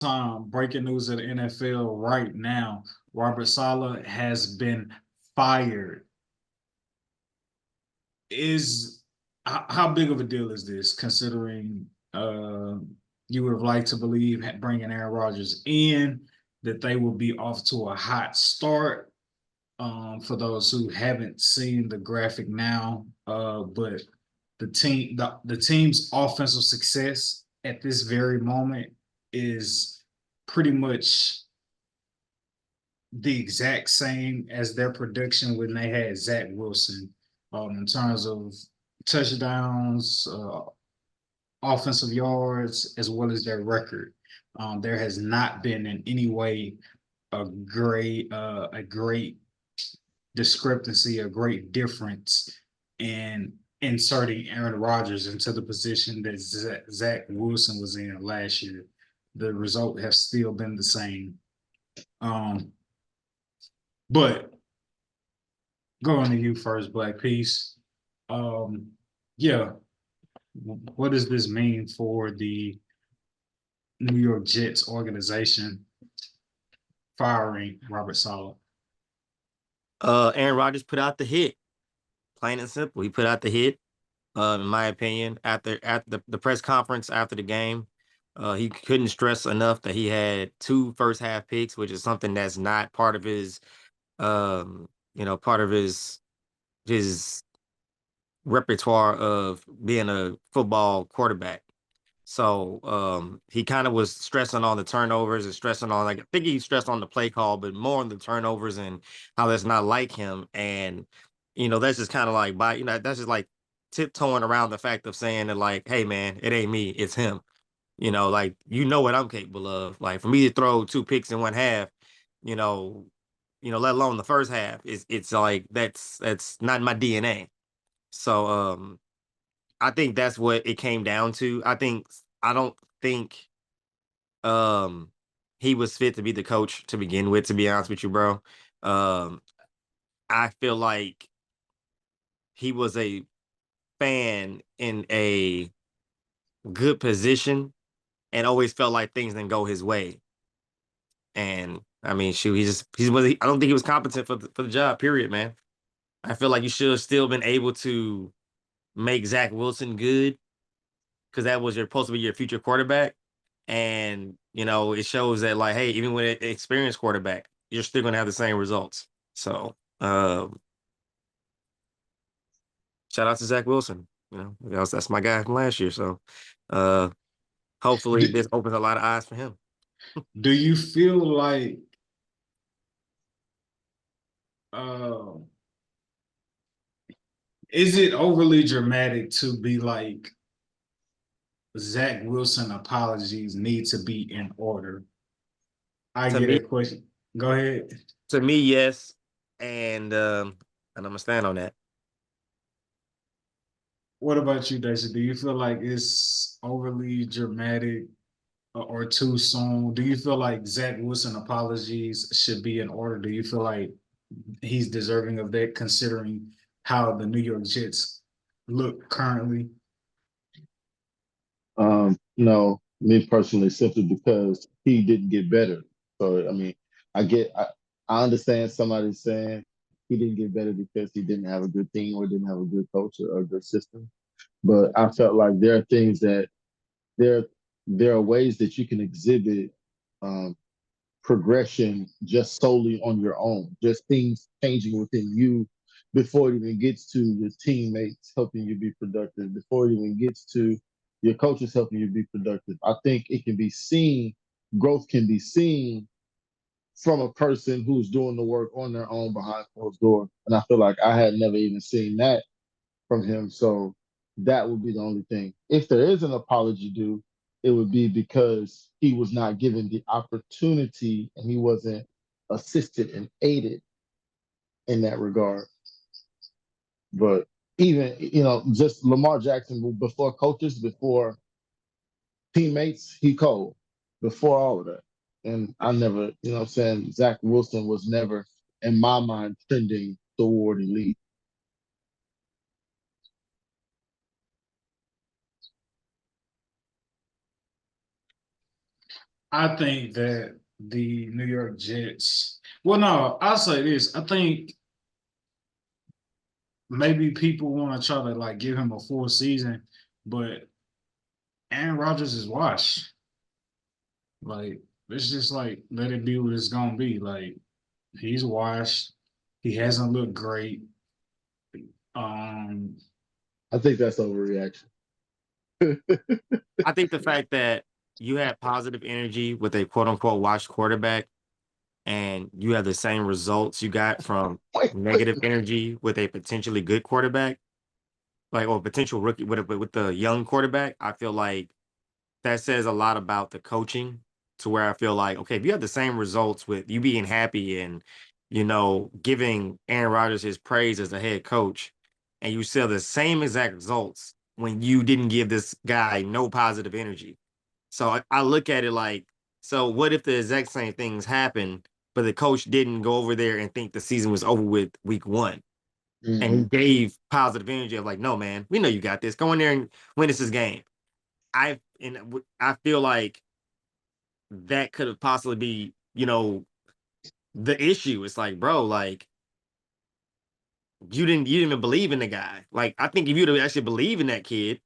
breaking news of the NFL right now. Robert Saleh has been fired. Is how big of a deal is this, considering you would have liked to believe bringing Aaron Rodgers in that they will be off to a hot start. For those who haven't seen the graphic now, but the team's offensive success at this very moment is pretty much the exact same as their production when they had Zach Wilson, in terms of touchdowns, offensive yards, as well as their record. There has not been in any way a great discrepancy, a great difference in inserting Aaron Rodgers into the position that Zach Wilson was in last year. The result has still been the same. Um, but going to you first, Black Peace. Um, yeah, what does this mean for the New York Jets organization firing Robert Saleh? Aaron Rodgers put out the hit, plain and simple. He put out the hit. In my opinion, at the press conference after the game, he couldn't stress enough that he had two first half picks, which is something that's not part of his, part of his repertoire of being a football quarterback. So he kind of was stressing on the turnovers and stressing on, like, I think he stressed on the play call, but more on the turnovers and how that's not like him. And that's just kind of like that's just like tiptoeing around the fact of saying that, like, hey man, it ain't me, it's him. Like, what I'm capable of. Like, for me to throw two picks in one half, you know, let alone the first half, it's like that's not my DNA. So I think that's what it came down to. I don't think um he was fit to be the coach to begin with, to be honest with you, bro. Um I feel like he was a fan in a good position and always felt like things didn't go his way. And I mean, shoot, I don't think he was competent for the job, period, man. I feel like you should have still been able to make Zach Wilson good, because that was supposed to be your future quarterback. And it shows that, like, hey, even with an experienced quarterback, you're still gonna have the same results. So shout out to Zach Wilson. That's my guy from last year. So uh hopefully Do, this opens a lot of eyes for him. do you feel like uh, is it overly dramatic to be like Zach Wilson apologies need to be in order? I To get me, that question. Go ahead. yes. And I'm gonna stand on that. What about you, Daisy? Do you feel like it's overly dramatic or too soon? Do you feel like Zach Wilson apologies should be in order? Do you feel like he's deserving of that, considering how the New York Jets look currently? No, me personally, simply because he didn't get better. So I mean, I understand somebody saying he didn't get better because he didn't have a good team or didn't have a good coach or a good system. But I felt like there are things that there there are ways that you can exhibit um, progression just solely on your own, just things changing within you before it even gets to your teammates helping you be productive, before it even gets to your coaches helping you be productive. I think it can be seen, growth can be seen from a person who's doing the work on their own behind closed doors. And I feel like I had never even seen that from him. So that would be the only thing. If there is an apology due, it would be because he was not given the opportunity and he wasn't assisted and aided in that regard. But even, just Lamar Jackson, before coaches, before teammates, he cold, before all of that. And I never, I'm saying Zach Wilson was never, in my mind, trending toward elite. I think that the New York Jets. Well, no, I'll say this. I think maybe people want to try to like give him a full season, but Aaron Rodgers is washed. Like it's just like let it be what it's gonna be. Like he's washed. He hasn't looked great. Um, I think that's overreaction. I think the fact that you have positive energy with a quote unquote washed quarterback and you have the same results you got from Wait, negative energy with a potentially good quarterback, like or potential rookie with the young quarterback, I feel like that says a lot about the coaching to where I feel like, okay, if you have the same results with you being happy and, giving Aaron Rodgers his praise as a head coach, and you sell the same exact results when you didn't give this guy no positive energy. So I look at it like, so what if the exact same things happen, but the coach didn't go over there and think the season was over with week one? And he mm, gave positive energy of like, no, man, we know you got this. Go in there and win this game. I feel like that could have possibly be, the issue. It's like, bro, like you didn't even believe in the guy. Like, I think if you'd have actually believed in that kid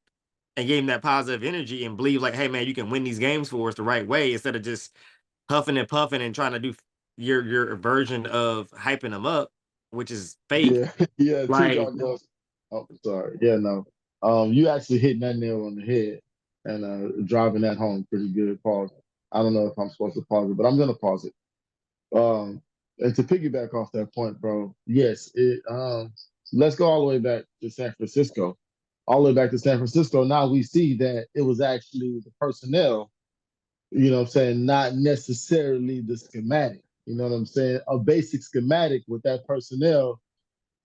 and gave him that positive energy and believe like, hey man, you can win these games for us the right way instead of just huffing and puffing and trying to do your version of hyping them up, which is fake. yeah, yeah. To Like, Darnell's. Oh, sorry. Yeah, no. You actually hitting that nail on the head and driving that home pretty good. Pause. I don't know if I'm supposed to pause it, but I'm gonna pause it. And to piggyback off that point, bro. Yes, let's go all the way back to San Francisco. All the way back to San Francisco. Now we see that it was actually the personnel, what I'm saying, not necessarily the schematic. You know what I'm saying? A basic schematic with that personnel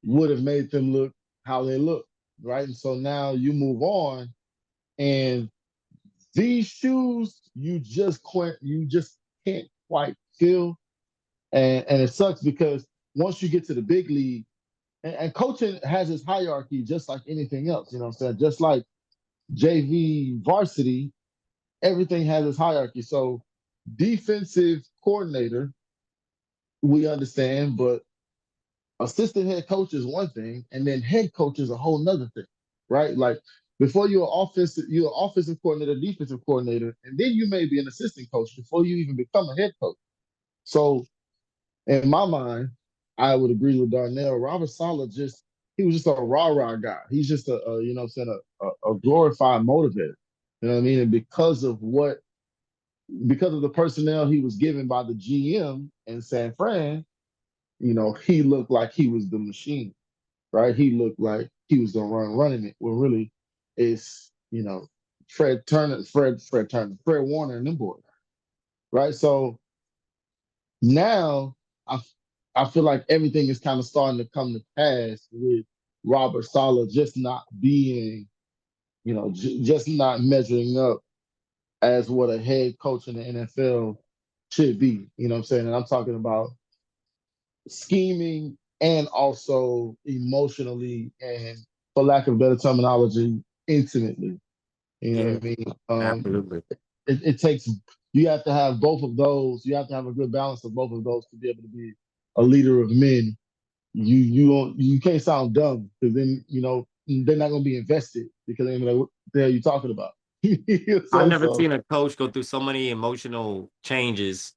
would have made them look how they look, right? And so now you move on, and these shoes you just can't quite fill, and it sucks because once you get to the big league, and coaching has its hierarchy just like anything else. You know what I'm saying? Just like JV varsity, everything has its hierarchy. So defensive coordinator, we understand, but assistant head coach is one thing, and then head coach is a whole nother thing, right? Like before you're an offensive coordinator, defensive coordinator, and then you may be an assistant coach before you even become a head coach. So in my mind, I would agree with Darnell. Robert Saleh he was just a rah-rah guy. He's just you know what I'm saying, a glorified motivator. You know what I mean? And because of the personnel he was given by the GM in San Fran, he looked like he was the machine, right? He looked like he was the running it. Well, really, it's Fred Warner, and them boys, right? So now I I feel like everything is kind of starting to come to pass with Robert Saleh just not being, just not measuring up as what a head coach in the NFL should be. You know what I'm saying? And I'm talking about scheming and also emotionally and, for lack of better terminology, intimately. You know yeah, what I mean? absolutely. It takes you have to have both of those. You have to have a good balance of both of those to be able to be a leader of men. You can't sound dumb because then they're not gonna be invested because they're gonna be like, what the hell are you talking about? I've so never so seen a coach go through so many emotional changes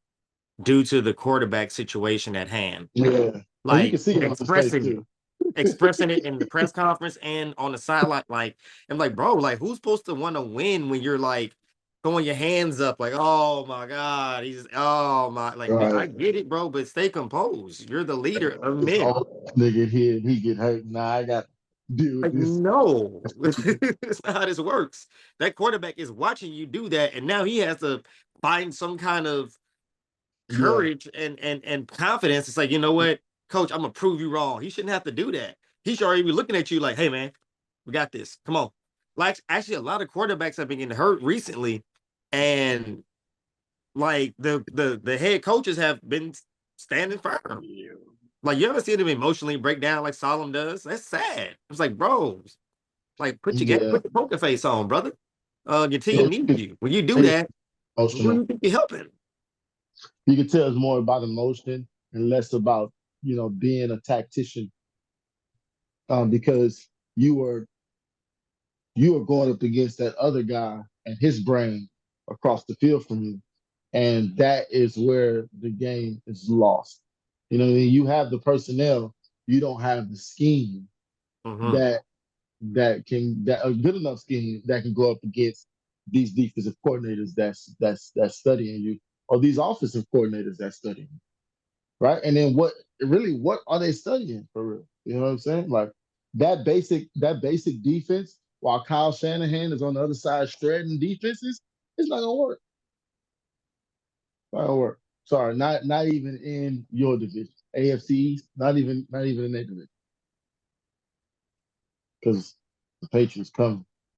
due to the quarterback situation at hand. yeah, and you Like can see it on his face expressing too. it, expressing it in the press conference and on the sideline. Like, I'm like, bro, like, who's supposed to want to win when you're like throwing your hands up, like, oh my God, oh my, like, dude, I Right. get it, bro, but stay composed. You're the leader of It's men. all nigga here and he get hurt. Nah, I got to deal with Like, this. no, it's not how this works. That quarterback is watching you do that, and now he has to find some kind of Yeah. courage and confidence. It's like, you know what, coach, I'm gonna prove you wrong. He shouldn't have to do that. He should already be looking at you like, hey man, we got this. Come on. Like actually, a lot of quarterbacks have been getting hurt recently, and like the head coaches have been standing firm. Like you ever see them emotionally break down like Solemn does? That's sad. It's like, bro, like put Yeah. your poker face on, brother. Your Yeah. team needs you. When you do And, that, Who do Emotional. you think you're helping? You can tell it's more about emotion and less about being a tactician, because you were going up against that other guy and his brain across the field from you, and that is where the game is lost. You have the personnel, you don't have the scheme Mm-hmm. that that a good enough scheme that can go up against these defensive coordinators that's studying you, or these offensive coordinators that's studying you, right? And then what are they studying for real? You know what I'm saying? Like that basic defense, while Kyle Shanahan is on the other side shredding defenses, it's not gonna work. Not gonna work. Sorry, not even in your division, AFC East, not even in their division, because the Patriots coming.